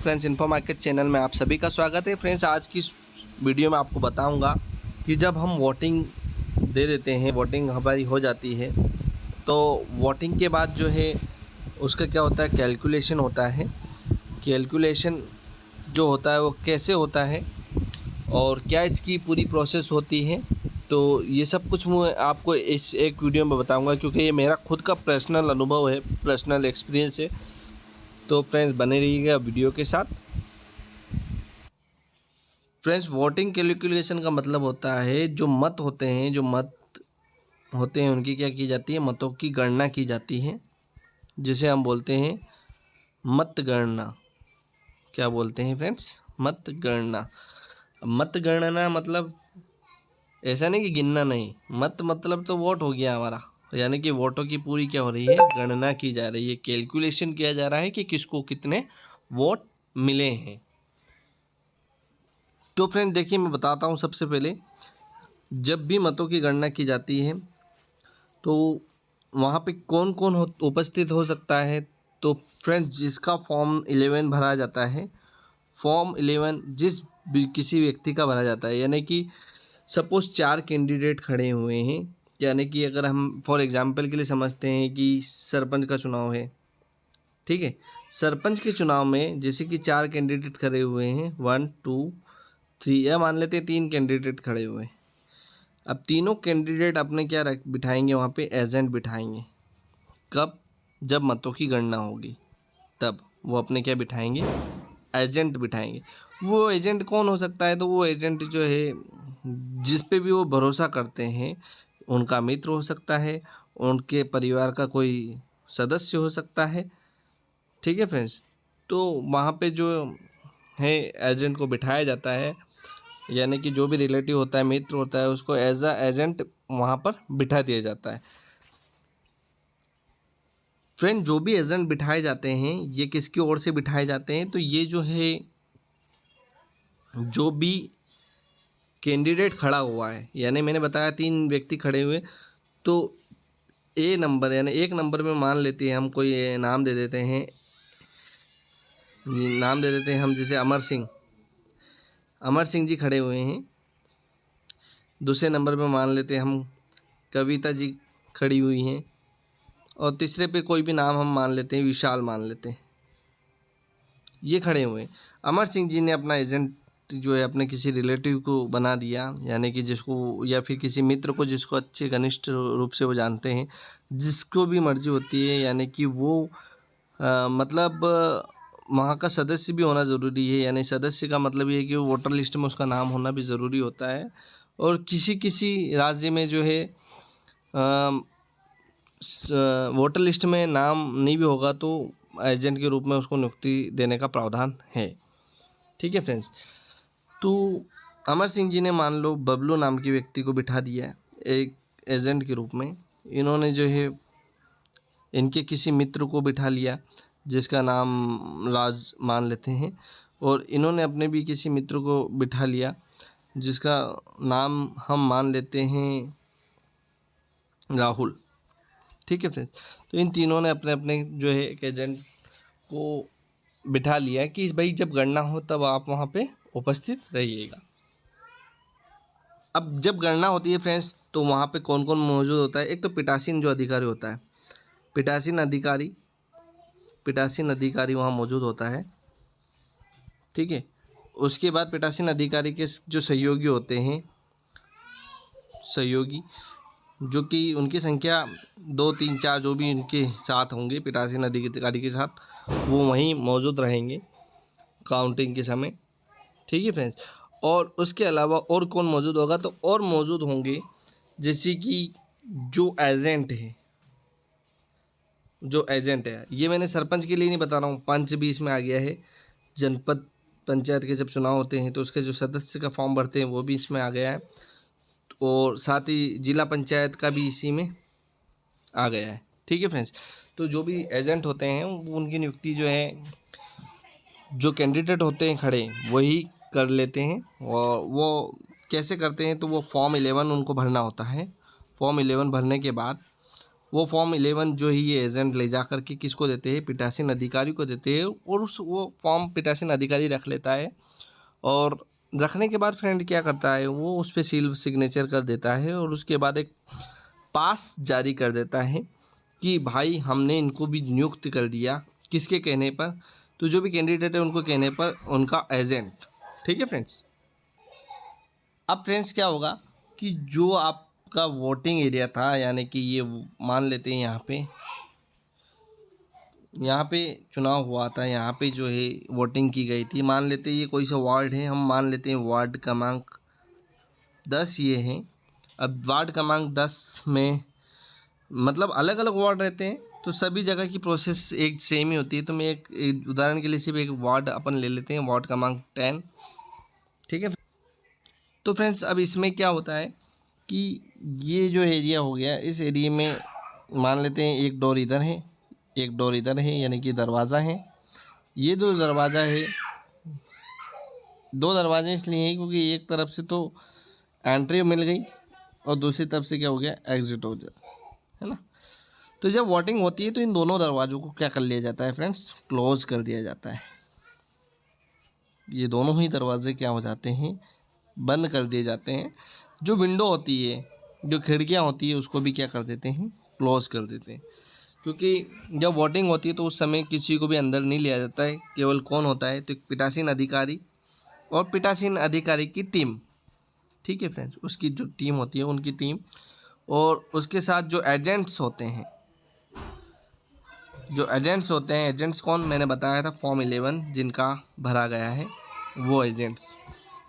Friends, info market channel में आप सभी का स्वागत है। फ्रेंड्स, आज की इस वीडियो में आपको बताऊंगा कि जब हम वोटिंग दे देते हैं, वोटिंग हमारी हो जाती है, तो वोटिंग के बाद जो है उसका क्या होता है, कैलकुलेशन होता है। कैलकुलेशन जो होता है वो कैसे होता है और क्या इसकी पूरी प्रोसेस होती है, तो ये सब कुछ मैं आपको इस एक वीडियो में बताऊंगा, क्योंकि ये मेरा खुद का पर्सनल अनुभव है, पर्सनल एक्सपीरियंस है। तो फ्रेंड्स, बने रहिएगा वीडियो के साथ। फ्रेंड्स, वोटिंग कैलकुलेशन का मतलब होता है जो मत होते हैं, उनकी क्या की जाती है, मतों की गणना की जाती है, जिसे हम बोलते हैं मतगणना। क्या बोलते हैं फ्रेंड्स? मतगणना। मतगणना मतलब ऐसा नहीं कि गिनना नहीं, मत मतलब तो वोट हो गया हमारा, यानी कि वोटों की पूरी क्या हो रही है, गणना की जा रही है, कैलकुलेशन किया जा रहा है कि किसको कितने वोट मिले हैं। तो फ्रेंड देखिए, मैं बताता हूँ। सबसे पहले जब भी मतों की गणना की जाती है तो वहाँ पे कौन कौन उपस्थित हो सकता है। तो फ्रेंड्स, जिसका फॉर्म 11 भरा जाता है, फॉर्म 11 भी किसी व्यक्ति का भरा जाता है, यानी कि सपोज़ 4 कैंडिडेट खड़े हुए हैं, यानी कि अगर हम फॉर एग्जांपल के लिए समझते हैं कि सरपंच का चुनाव है, ठीक है। सरपंच के चुनाव में जैसे कि 4 कैंडिडेट खड़े हुए हैं, 1 2 3, या मान लेते हैं 3 कैंडिडेट खड़े हुए हैं। अब तीनों कैंडिडेट अपने क्या रख बिठाएंगे, वहाँ पे एजेंट बिठाएंगे। कब? जब मतों की गणना होगी तब वो अपने क्या बिठाएंगे, एजेंट बिठाएंगे। वो एजेंट कौन हो सकता है? तो वो एजेंट जो है, जिस पे भी वो भरोसा करते हैं, उनका मित्र हो सकता है, उनके परिवार का कोई सदस्य हो सकता है, ठीक है फ्रेंड्स। तो वहाँ पे जो है एजेंट को बिठाया जाता है, यानी कि जो भी रिलेटिव होता है, मित्र होता है, उसको एज अ एजेंट वहाँ पर बिठा दिया जाता है। फ्रेंड, जो भी एजेंट बिठाए जाते हैं, ये किसकी ओर से बिठाए जाते हैं? तो ये जो है, जो भी कैंडिडेट खड़ा हुआ है, यानी मैंने बताया 3 व्यक्ति खड़े हुए, तो ए नंबर, यानी 1 नंबर में मान लेते हैं हम, कोई नाम दे देते हैं, हम, जैसे अमर सिंह जी खड़े हुए हैं। दूसरे नंबर पे मान लेते हैं हम कविता जी खड़ी हुई हैं, और तीसरे पे कोई भी नाम हम मान लेते हैं, विशाल मान लेते हैं। ये खड़े हुए हैं। अमर सिंह जी ने अपना एजेंट जो है अपने किसी रिलेटिव को बना दिया, यानी कि जिसको, या फिर किसी मित्र को जिसको अच्छे घनिष्ठ रूप से वो जानते हैं, जिसको भी मर्जी होती है, यानी कि वो मतलब वहाँ का सदस्य भी होना ज़रूरी है। यानी सदस्य का मतलब ये है कि वो वोटर लिस्ट में उसका नाम होना भी ज़रूरी होता है। और किसी किसी राज्य में जो है वोटर लिस्ट में नाम नहीं भी होगा तो एजेंट के रूप में उसको नियुक्ति देने का प्रावधान है, ठीक है फ्रेंड्स। तो अमर सिंह जी ने मान लो बबलू नाम के व्यक्ति को बिठा दिया एक एजेंट के रूप में। इन्होंने जो है इनके किसी मित्र को बिठा लिया, जिसका नाम राज मान लेते हैं, और इन्होंने अपने भी किसी मित्र को बिठा लिया, जिसका नाम हम मान लेते हैं राहुल, ठीक है फ्रेंड्स। तो इन तीनों ने अपने अपने जो है एक एजेंट को बिठा लिया कि भाई जब गणना हो तब आप वहाँ पे उपस्थित रहिएगा। अब जब गणना होती है फ्रेंड्स, तो वहाँ पे कौन कौन मौजूद होता है? एक तो पीठासीन जो अधिकारी होता है, पीठासीन अधिकारी वहाँ मौजूद होता है, ठीक है। उसके बाद पीठासीन अधिकारी के जो सहयोगी होते हैं, सहयोगी जो कि उनकी संख्या 2 3 4 जो भी उनके साथ होंगे पीठासीन अधिकारी के साथ, वो वहीं मौजूद रहेंगे काउंटिंग के समय, ठीक है फ्रेंड्स। और उसके अलावा और कौन मौजूद होगा? तो और मौजूद होंगे जैसे कि जो एजेंट है, ये मैंने सरपंच के लिए नहीं बता रहा हूँ, पंच भी इसमें आ गया है। जनपद पंचायत के जब चुनाव होते हैं तो उसके जो सदस्य का फॉर्म भरते हैं वो भी इसमें आ गया है, और साथ ही जिला पंचायत का भी इसी में आ गया है, ठीक है फ्रेंड्स। तो जो भी एजेंट होते हैं उनकी नियुक्ति जो है, जो कैंडिडेट होते हैं खड़े, वही कर लेते हैं। और वो कैसे करते हैं? तो वो फॉर्म 11 उनको भरना होता है। फॉर्म 11 भरने के बाद वो फॉर्म 11 जो ही ये एजेंट ले जा करके किसको देते हैं, पीठासीन अधिकारी को देते हैं, और वो फॉर्म पीठासीन अधिकारी रख लेता है। और रखने के बाद फ्रेंड क्या करता है, वो उस पर सील सिग्नेचर कर देता है, और उसके बाद एक पास जारी कर देता है कि भाई हमने इनको भी नियुक्त कर दिया, किसके कहने पर, तो जो भी कैंडिडेट है उनको कहने पर उनका एजेंट। ठीक है फ्रेंड्स। अब फ्रेंड्स क्या होगा कि जो आपका वोटिंग एरिया था, यानी कि ये मान लेते हैं यहाँ पे चुनाव हुआ था, यहाँ पे जो है वोटिंग की गई थी, मान लेते हैं ये कोई सा वार्ड है, हम मान लेते हैं वार्ड क्रमांक 10 ये है। अब वार्ड क्रमांक 10 में मतलब अलग अलग वार्ड रहते हैं, तो सभी जगह की प्रोसेस एक सेम ही होती है। तो मैं एक उदाहरण के लिए सिर्फ एक वार्ड अपन ले लेते हैं, वार्ड क्रमांक 10। ठीक है। तो फ्रेंड्स अब इसमें क्या होता है कि ये जो एरिया हो गया, इस एरिया में मान लेते हैं एक डोर इधर है, एक डोर इधर है, यानी कि दरवाज़ा है। ये दो दरवाज़ा है, दो दरवाजे इसलिए हैं क्योंकि एक तरफ से तो एंट्री मिल गई और दूसरी तरफ से क्या हो गया, एग्जिट हो जाए, है ना। तो जब वोटिंग होती है तो इन दोनों दरवाज़ों को क्या कर लिया जाता है फ्रेंड्स, क्लोज़ कर दिया जाता है। ये दोनों ही दरवाजे क्या हो जाते हैं, बंद कर दिए जाते हैं। जो विंडो होती है, जो खिड़कियां होती है, उसको भी क्या कर देते हैं, क्लोज़ कर देते हैं। क्योंकि जब वोटिंग होती है तो उस समय किसी को भी अंदर नहीं लिया जाता है, केवल कौन होता है, तो पीठासीन अधिकारी और पीठासीन अधिकारी की टीम। ठीक है फ्रेंड्स, उसकी जो टीम होती है उनकी टीम, और उसके साथ जो एजेंट्स होते हैं, एजेंट्स कौन, मैंने बताया था फॉर्म 11 जिनका भरा गया है वो एजेंट्स।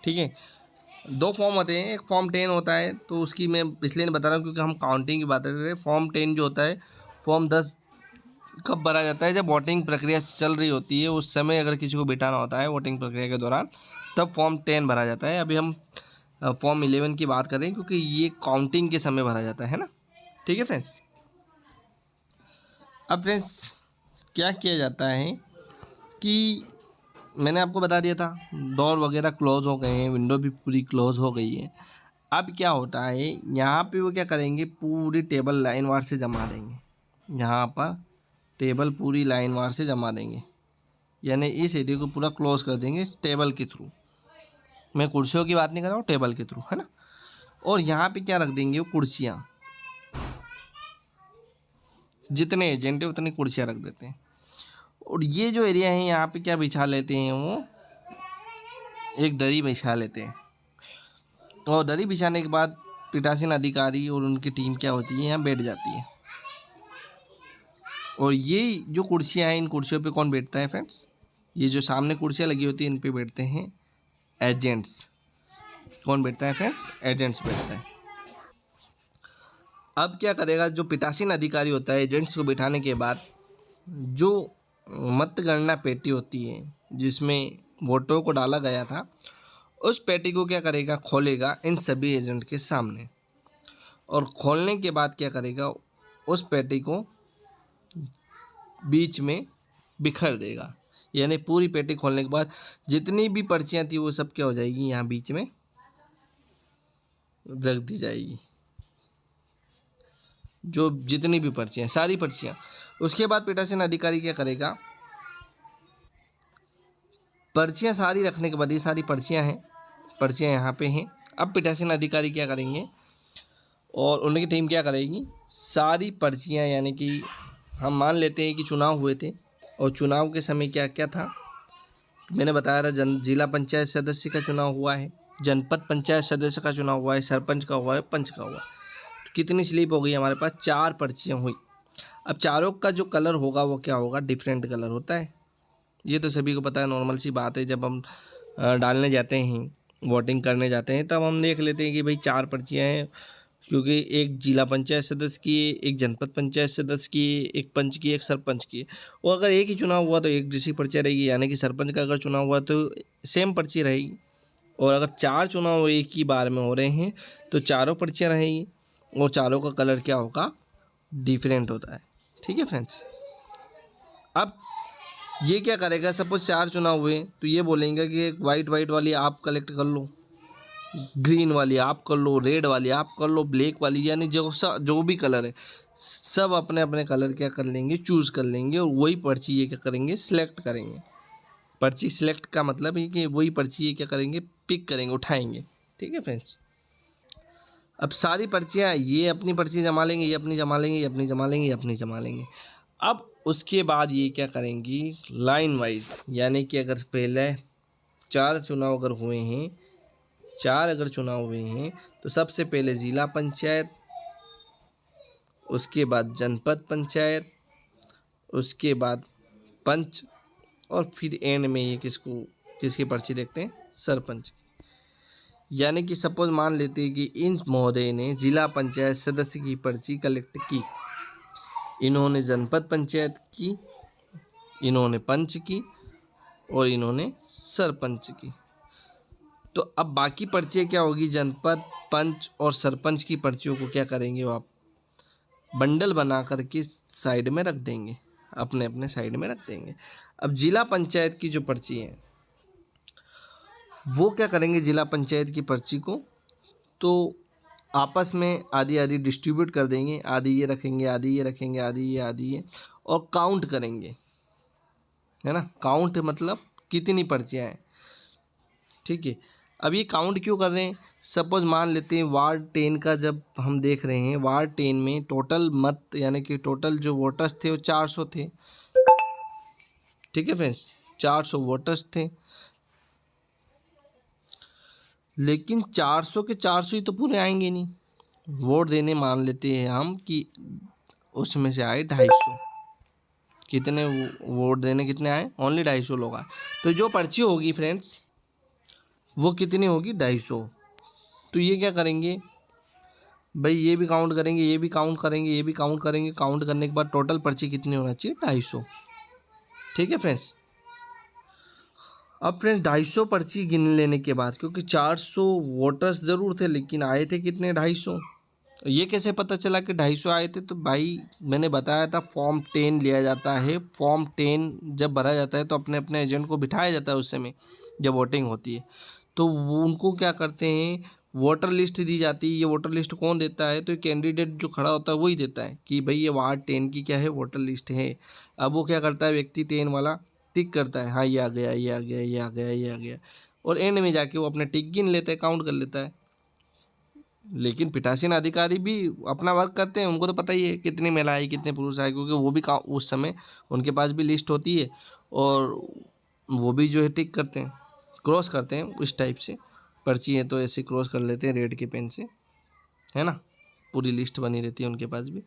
ठीक है। दो फॉर्म होते हैं, एक फॉर्म 10 होता है, तो उसकी मैं इसलिए नहीं बता रहा हूँ क्योंकि हम काउंटिंग की बात कर रहे हैं। फॉर्म 10 जो होता है, फॉर्म 10 कब भरा जाता है, जब वोटिंग प्रक्रिया चल रही होती है, उस समय अगर किसी को बिठाना होता है वोटिंग प्रक्रिया के दौरान, तब फॉर्म 10 भरा जाता है। अभी हम फॉर्म 11 की बात कर रहे हैं क्योंकि ये काउंटिंग के समय भरा जाता है ना। ठीक है फ्रेंड्स। अब फ्रेंड्स क्या किया जाता है कि मैंने आपको बता दिया था डोर वगैरह क्लोज़ हो गए हैं, विंडो भी पूरी क्लोज़ हो गई है। अब क्या होता है, यहाँ पे वो क्या करेंगे, पूरी टेबल लाइन वार से जमा देंगे। यहाँ पर टेबल पूरी लाइन वार से जमा देंगे, यानी इस एरिया को पूरा क्लोज़ कर देंगे टेबल के थ्रू। मैं कुर्सियों की बात नहीं कर रहा हूँ, टेबल के थ्रू, है ना। और यहाँ पे क्या रख देंगे, वो कुर्सियाँ, जितने एजेंट है उतनी कुर्सियाँ रख देते हैं। और ये जो एरिया है यहाँ पे क्या बिछा लेते हैं, वो एक दरी बिछा लेते हैं। और दरी बिछाने के बाद पीठासीन अधिकारी और उनकी टीम क्या होती है, यहाँ बैठ जाती है। और ये जो कुर्सियाँ हैं, इन कुर्सियों पे कौन बैठता है फ्रेंड्स, ये जो सामने कुर्सियाँ लगी होती हैं इन पे बैठते हैं एजेंट्स। कौन बैठता है फ्रेंड्स, एजेंट्स बैठता है। अब क्या करेगा, जो पीठासीन अधिकारी होता है, एजेंट्स को बिठाने के बाद जो मतगणना पेटी होती है जिसमें वोटों को डाला गया था, उस पेटी को क्या करेगा, खोलेगा इन सभी एजेंट के सामने। और खोलने के बाद क्या करेगा, उस पेटी को बीच में बिखर देगा। यानी पूरी पेटी खोलने के बाद जितनी भी पर्चियाँ थी वो सब क्या हो जाएगी, यहाँ बीच में रख दी जाएगी, जो जितनी भी पर्चियाँ, सारी पर्चियाँ। उसके बाद पीठासीन अधिकारी क्या करेगा, पर्चियाँ सारी रखने के बाद, ये सारी पर्चियाँ हैं, पर्चियाँ यहाँ पे हैं। अब पीठासीन अधिकारी क्या करेंगे और उनकी टीम क्या करेगी, सारी पर्चियाँ, यानी कि हम मान लेते हैं कि चुनाव हुए थे और चुनाव के समय क्या क्या था, मैंने बताया था जिला पंचायत सदस्य का चुनाव हुआ है, जनपद पंचायत सदस्य का चुनाव हुआ है, सरपंच का हुआ है, पंच का हुआ है। तो कितनी स्लिप हो गई हमारे पास, 4 पर्चियाँ हुई। अब चारों का जो कलर होगा वो क्या होगा, डिफरेंट कलर होता है। ये तो सभी को पता है, नॉर्मल सी बात है। जब हम डालने जाते हैं, वोटिंग करने जाते हैं, तब हम देख लेते हैं कि भाई 4 पर्चियाँ हैं, क्योंकि एक जिला पंचायत सदस्य की, एक जनपद पंचायत सदस्य की, एक पंच की, एक सरपंच की। और अगर एक ही चुनाव हुआ तो एक जैसी पर्चियाँ रहेगी, यानी कि सरपंच का अगर चुनाव हुआ तो सेम पर्ची रहेगी। और अगर 4 चुनाव एक ही बार में हो रहे हैं तो चारों पर्चियाँ रहेगी, और चारों का कलर क्या होगा, डिफरेंट होता है। ठीक है फ्रेंड्स। अब ये क्या करेगा, सपोज 4 चुनाव हुए तो ये बोलेंगे कि एक वाइट वाली आप कलेक्ट कर लो, ग्रीन वाली आप कर लो, रेड वाली आप कर लो, ब्लैक वाली, यानी जो भी कलर है सब अपने अपने कलर क्या कर लेंगे, चूज़ कर लेंगे, और वही पर्ची ये क्या करेंगे, सिलेक्ट करेंगे। पर्ची सिलेक्ट का मतलब है कि वही पर्ची ये क्या करेंगे, पिक करेंगे, उठाएंगे। ठीक है फ्रेंड्स। अब सारी पर्चियाँ ये अपनी पर्ची जमा लेंगे, ये अपनी जमा लेंगे, ये अपनी जमा लेंगे, ये अपनी जमा लेंगे। अब उसके बाद ये क्या करेंगी, लाइन वाइज, यानी कि अगर पहले 4 चुनाव अगर हुए हैं, 4 अगर चुनाव हुए हैं, तो सबसे पहले ज़िला पंचायत, उसके बाद जनपद पंचायत, उसके बाद पंच, और फिर एंड में ये किसकी पर्ची देखते हैं, सरपंच की। यानी कि सपोज मान लेते हैं कि इन महोदय ने जिला पंचायत सदस्य की पर्ची कलेक्ट की, इन्होंने जनपद पंचायत की, इन्होंने पंच की, और इन्होंने सरपंच की। तो अब बाकी पर्चियाँ क्या होगी, जनपद, पंच और सरपंच की पर्चियों को क्या करेंगे, वो आप बंडल बना करके साइड में रख देंगे, अपने अपने साइड में रख देंगे। अब जिला पंचायत की जो पर्ची है, वो क्या करेंगे, जिला पंचायत की पर्ची को तो आपस में आधी आधी डिस्ट्रीब्यूट कर देंगे, आधी ये रखेंगे, आधी ये रखेंगे, आधी ये, और काउंट करेंगे, है ना। काउंट मतलब कितनी पर्चियाँ हैं। ठीक है। अब ये काउंट क्यों कर रहे हैं, सपोज मान लेते हैं वार्ड 10 का जब हम देख रहे हैं, वार्ड 10 में टोटल मत यानी कि टोटल जो वोटर्स थे वो 400 थे। ठीक है फ्रेंड्स, 400 वोटर्स थे, लेकिन 400 के 400 ही तो पूरे आएंगे नहीं। वोट देने मान लेते हैं हम कि उसमें से आए 250, कितने वोट देने कितने आए, ओनली 250 लोग आए। तो जो पर्ची होगी फ्रेंड्स वो कितनी होगी, 250। तो ये क्या करेंगे भाई, ये भी काउंट करेंगे, ये भी काउंट करेंगे, ये भी काउंट करेंगे, काउंट करने के बाद टोटल पर्ची कितनी होना चाहिए, 250। ठीक है फ्रेंड्स। अब फ्रेंड्स 250 पर्ची गिन लेने के बाद, क्योंकि 400 वोटर्स ज़रूर थे लेकिन आए थे कितने, 250। ये कैसे पता चला कि 250 आए थे, तो भाई मैंने बताया था फॉर्म 10 लिया जाता है। फॉर्म 10 जब भरा जाता है तो अपने अपने एजेंट को बिठाया जाता है उस समय जब वोटिंग होती है। तो वो उनको क्या करते हैं, वोटर लिस्ट दी जाती है। ये वोटर लिस्ट कौन देता है, तो कैंडिडेट जो खड़ा होता है वही देता है कि भाई ये वार्ड 10 की क्या है, वोटर लिस्ट है। अब वो क्या करता है, व्यक्ति 10 वाला टिक करता है, हाँ ये आ गया, ये आ गया, ये आ गया, ये आ गया, और एंड में जाके वो अपना टिक गिन लेता है, काउंट कर लेता है। लेकिन पीठासीन अधिकारी भी अपना वर्क करते हैं, उनको तो पता ही है कितनी महिला आई कितने पुरुष आए, क्योंकि वो भी उस समय उनके पास भी लिस्ट होती है, और वो भी जो है टिक करते हैं, क्रॉस करते हैं। उस टाइप से पर्ची है तो ऐसे क्रॉस कर लेते हैं रेड के पेन से, है ना। पूरी लिस्ट बनी रहती है उनके पास भी,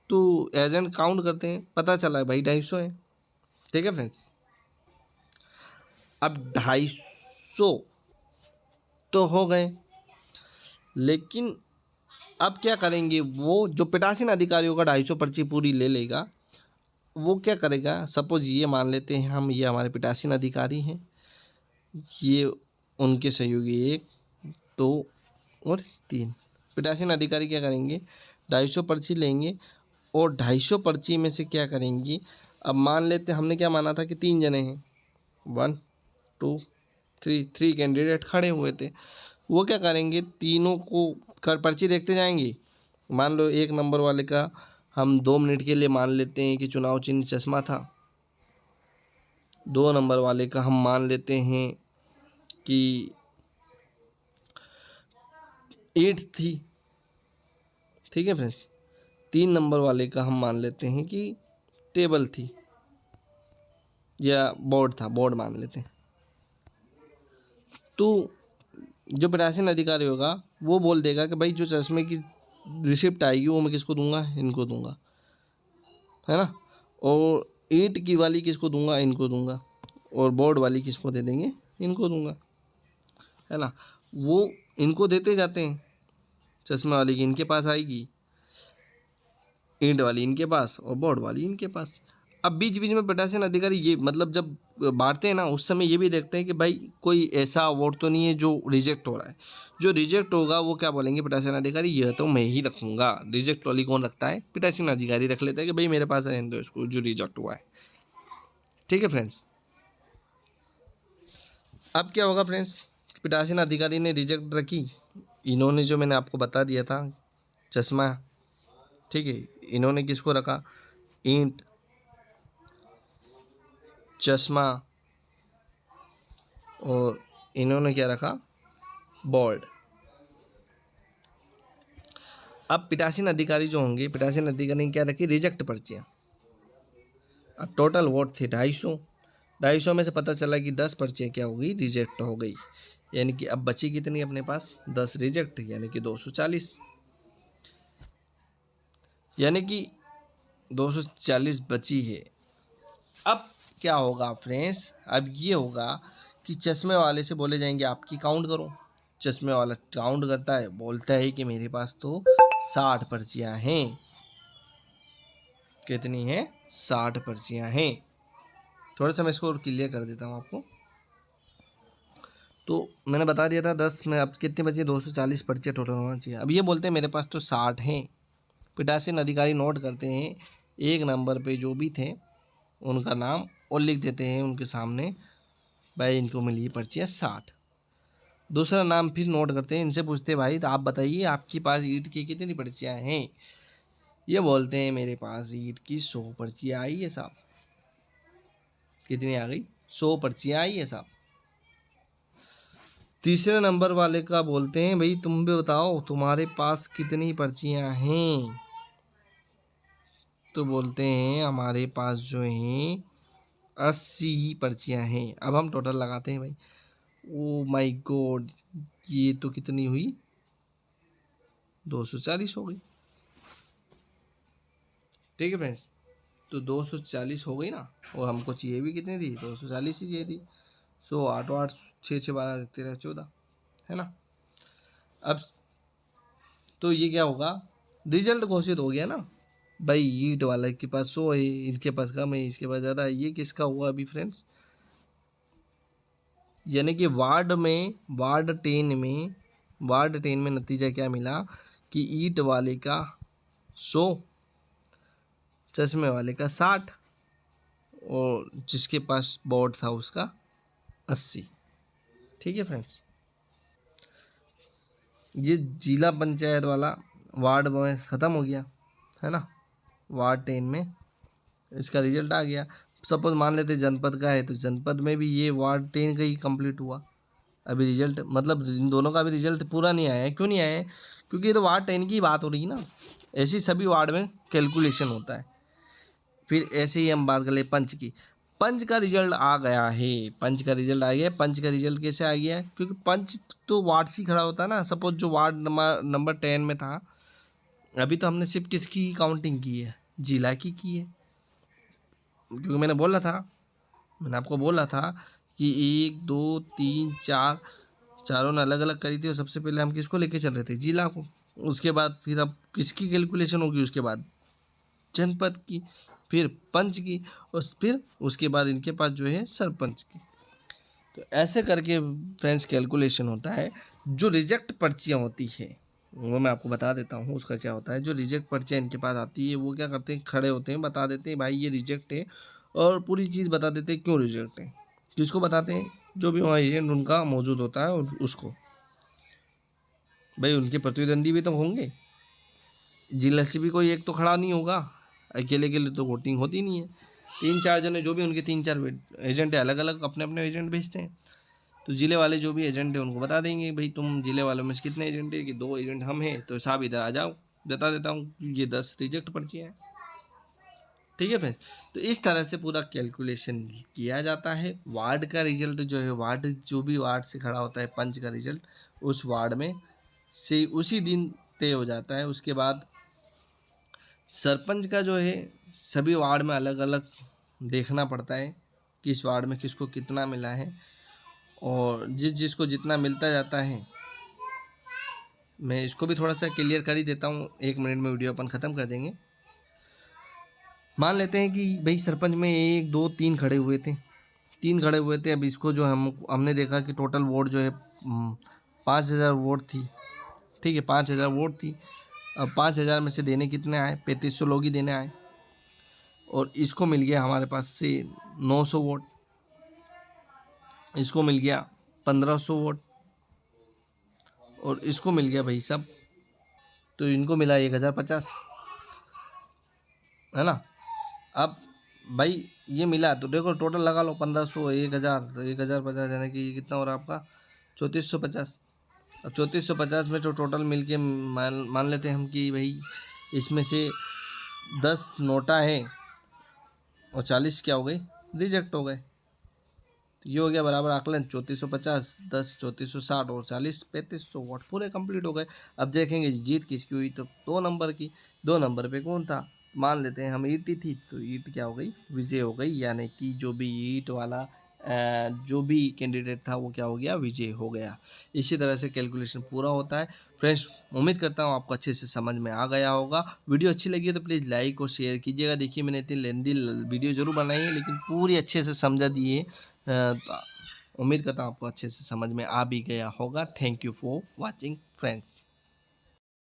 तो एजेंट काउंट करते हैं, पता चला है भाई 250 है। ठीक है फ्रेंड्स। अब 250 तो हो गए, लेकिन अब क्या करेंगे, वो जो पीठासीन अधिकारियों का 250 पर्ची पूरी ले लेगा, वो क्या करेगा, सपोज ये मान लेते हैं हम, ये हमारे पीठासीन अधिकारी हैं, ये उनके सहयोगी 1, 2 और 3 पीठासीन अधिकारी क्या करेंगे, 250 पर्ची लेंगे, और 250 पर्ची में से क्या करेंगी, अब मान लेते हैं हमने क्या माना था कि 3 जने हैं, 1 2 3 कैंडिडेट खड़े हुए थे। वो क्या करेंगे, तीनों को कर पर्ची देखते जाएंगे। मान लो 1 नंबर वाले का हम 2 मिनट के लिए मान लेते हैं कि चुनाव चिन्ह चश्मा था। 2 नंबर वाले का हम मान लेते हैं कि ईंट थी। ठीक है फ्रेंड्स। 3 नंबर वाले का हम मान लेते हैं कि टेबल थी या बोर्ड था, बोर्ड मान लेते हैं। तो जो प्रशासन अधिकारी होगा वो बोल देगा कि भाई जो चश्मे की रिसिप्ट आएगी वो मैं किसको दूंगा, इनको दूंगा, है ना। और ईंट की वाली किसको दूंगा, इनको दूंगा, और बोर्ड वाली किसको दे देंगे, इनको दूंगा, है ना। वो इनको देते जाते हैं, चश्मे वाली की इनके पास आएगी, ईंट वाली इनके पास, और बोर्ड वाली इनके पास। अब बीच बीच में प्रशासन अधिकारी ये मतलब जब बांटते हैं ना, उस समय ये भी देखते हैं कि भाई कोई ऐसा वोट तो नहीं है जो रिजेक्ट हो रहा है। जो रिजेक्ट होगा वो क्या बोलेंगे प्रशासन अधिकारी, यह तो मैं ही रखूँगा। रिजेक्ट वाली कौन रखता है, प्रशासन अधिकारी रख लेता है कि भाई मेरे पास रहने दो इसको जो रिजेक्ट हुआ है। ठीक है फ्रेंड्स। अब क्या होगा फ्रेंड्स, पीठासीन अधिकारी ने रिजेक्ट रखी, इन्होंने जो मैंने आपको बता दिया था चश्मा, ठीक है, इन्होंने किसको रखा, ईंट, चश्मा, और इन्होंने क्या रखा, बॉल्ड। अब पीठासीन अधिकारी जो होंगे, पीठासीन अधिकारी ने क्या रखी, रिजेक्ट पर्चियाँ। अब टोटल वोट थे 250, 250 में से पता चला कि 10 पर्चियाँ क्या हो गई, रिजेक्ट हो गई। यानी कि अब बची कितनी अपने पास, 10 रिजेक्ट, यानी कि 240। यानी कि 240 बची है। अब क्या होगा फ्रेंड्स, अब ये होगा कि चश्मे वाले से बोले जाएंगे आपकी काउंट करो। चश्मे वाला काउंट करता है, बोलता है कि मेरे पास तो 60 पर्चियाँ हैं। कितनी हैं, 60 पर्चियाँ हैं। थोड़ा सा मैं इसको और क्लियर कर देता हूँ आपको। तो मैंने बता दिया था 10 में, अब कितनी बची, 240 पर्चियाँ टोटल होना चाहिए। अब ये बोलते हैं मेरे पास तो 60 हैं। पीठासीन अधिकारी नोट करते हैं, एक नंबर पे जो भी थे उनका नाम और लिख देते हैं उनके सामने, भाई इनको मिली पर्चियाँ 60। दूसरा नाम फिर नोट करते हैं, इनसे पूछते हैं भाई तो आप बताइए आपके पास ईंट की कितनी पर्चियाँ हैं। ये बोलते हैं मेरे पास ईंट की 100 पर्चियाँ आई है साहब। कितनी आ गई, 100 पर्चियाँ आई है साहब। तीसरे नंबर वाले का बोलते हैं भाई तुम भी बताओ तुम्हारे पास कितनी पर्चियाँ हैं। तो बोलते हैं हमारे पास जो हैं 80 ही पर्चियाँ हैं। अब हम टोटल लगाते हैं भाई, ओ माय गॉड, ये तो कितनी हुई, 240 हो गई। ठीक है फ्रेंड्स, तो 240 हो गई ना, और हमको चाहिए भी कितनी थी, 240 ही चाहिए थी। 100 8 8 6 6 12 13 14, है ना। अब तो ये क्या होगा, रिजल्ट घोषित हो गया ना भाई, ईंट वाले के पास 100 है, इनके पास कम है, इसके पास ज़्यादा है। ये किसका हुआ अभी फ्रेंड्स, यानी कि वार्ड 10 में नतीजा क्या मिला कि ईंट वाले का 100, चश्मे वाले का 60, और जिसके पास बोर्ड था उसका 80। ठीक है फ्रेंड्स, ये जिला पंचायत वाला वार्ड में ख़त्म हो गया, है ना। वार्ड 10 में इसका रिजल्ट आ गया। सपोज मान लेते जनपद का है, तो जनपद में भी ये वार्ड 10 का ही कंप्लीट हुआ। अभी रिजल्ट मतलब इन दोनों का भी रिजल्ट पूरा नहीं आया है। क्यों नहीं आया है, क्योंकि ये तो वार्ड 10 की बात हो रही है ना। ऐसी सभी वार्ड में कैलकुलेशन होता है। फिर ऐसे ही हम बात कर ले पंच की। पंच का रिजल्ट आ गया है, पंच का रिजल्ट आ गया है। पंच का रिजल्ट कैसे आ गया है, क्योंकि पंच तो वार्ड से खड़ा होता है ना। सपोज जो वार्ड नंबर 10 में था, अभी तो हमने सिर्फ किसकी काउंटिंग की है, जिला की है। क्योंकि मैंने आपको बोला था कि 1 2 3 4 चारों ने अलग अलग करी थी, और सबसे पहले हम किसको लेके चल रहे थे, जिला को। उसके बाद फिर अब किसकी कैलकुलेशन होगी, उसके बाद जनपद की, फिर पंच की, और फिर उसके बाद इनके पास जो है सरपंच की। तो ऐसे करके फ्रेंड्स कैलकुलेशन होता है। जो रिजेक्ट पर्चियाँ होती है वो मैं आपको बता देता हूँ उसका क्या होता है। जो रिजेक्ट पर्चियाँ इनके पास आती है, वो क्या करते हैं, खड़े होते हैं, बता देते हैं भाई ये रिजेक्ट है, और पूरी चीज़ बता देते हैं क्यों रिजेक्ट है। किसको बताते हैं, जो भी वहाँ एजेंट उनका मौजूद होता है, और उसको भाई उनके प्रतिद्वंदी भी तो होंगे। जिला से भी कोई एक तो खड़ा नहीं होगा, अकेले के लिए तो वोटिंग होती नहीं है। 3 4 जने जो भी उनके 3 4 एजेंट है, अलग अलग अपने अपने एजेंट भेजते हैं। तो जिले वाले जो भी एजेंट है उनको बता देंगे भाई तुम जिले वालों में से कितने एजेंट है, कि 2 एजेंट हम हैं, तो साहब इधर आ जाओ, बता देता हूँ ये 10 रिजेक्ट पर्चियाँ हैं। ठीक है फिर, तो इस तरह से पूरा कैलकुलेशन किया जाता है। वार्ड का रिजल्ट जो है, वार्ड जो भी वार्ड से खड़ा होता है, पंच का रिजल्ट उस वार्ड में से उसी दिन तय हो जाता है। उसके बाद सरपंच का जो है सभी वार्ड में अलग अलग देखना पड़ता है, किस वार्ड में किसको कितना मिला है, और जिसको जितना मिलता जाता है। मैं इसको भी थोड़ा सा क्लियर कर ही देता हूँ, 1 मिनट में वीडियो अपन ख़त्म कर देंगे। मान लेते हैं कि भाई सरपंच में 1 2 3 खड़े हुए थे, 3 खड़े हुए थे। अब इसको जो हमने देखा कि टोटल वोट जो है 5,000 वोट थी। ठीक है, 5,000 वोट थी। अब 5,000 में से देने कितने आए, 3500 लोग ही देने आए, और इसको मिल गया हमारे पास से 900 वोट, इसको मिल गया 1500 वोट, और इसको मिल गया भाई साहब, तो इनको मिला 1050। है ना। अब भाई ये मिला तो देखो टोटल लगा लो 1500 1000, तो 1050 यानी कि कितना हो रहा है आपका 3450। अब 3450 में जो टोटल मिल के मान मान लेते हैं हम कि भाई इसमें से 10 नोटा है और 40 क्या हो गई, रिजेक्ट हो गए। तो ये हो गया बराबर आकलन 3450, 10 3460 और 40 3500 वोट पूरे कंप्लीट हो गए। अब देखेंगे जीत किसकी हुई, तो 2 नंबर की। 2 नंबर पे कौन था, मान लेते हैं हम ईटी थी, तो ईट क्या हो गई, विजय हो गई, यानी कि जो भी ईट वाला जो भी कैंडिडेट था वो क्या हो गया, विजय हो गया। इसी तरह से कैलकुलेशन पूरा होता है। फ्रेंड्स उम्मीद करता हूँ आपको अच्छे से समझ में आ गया होगा। वीडियो अच्छी लगी है तो प्लीज़ लाइक और शेयर कीजिएगा। देखिए मैंने इतनी लेंदी वीडियो जरूर बनाई है लेकिन पूरी अच्छे से समझा दी है। उम्मीद करता हूँ आपको अच्छे से समझ में आ भी गया होगा। Thank you for watching friends.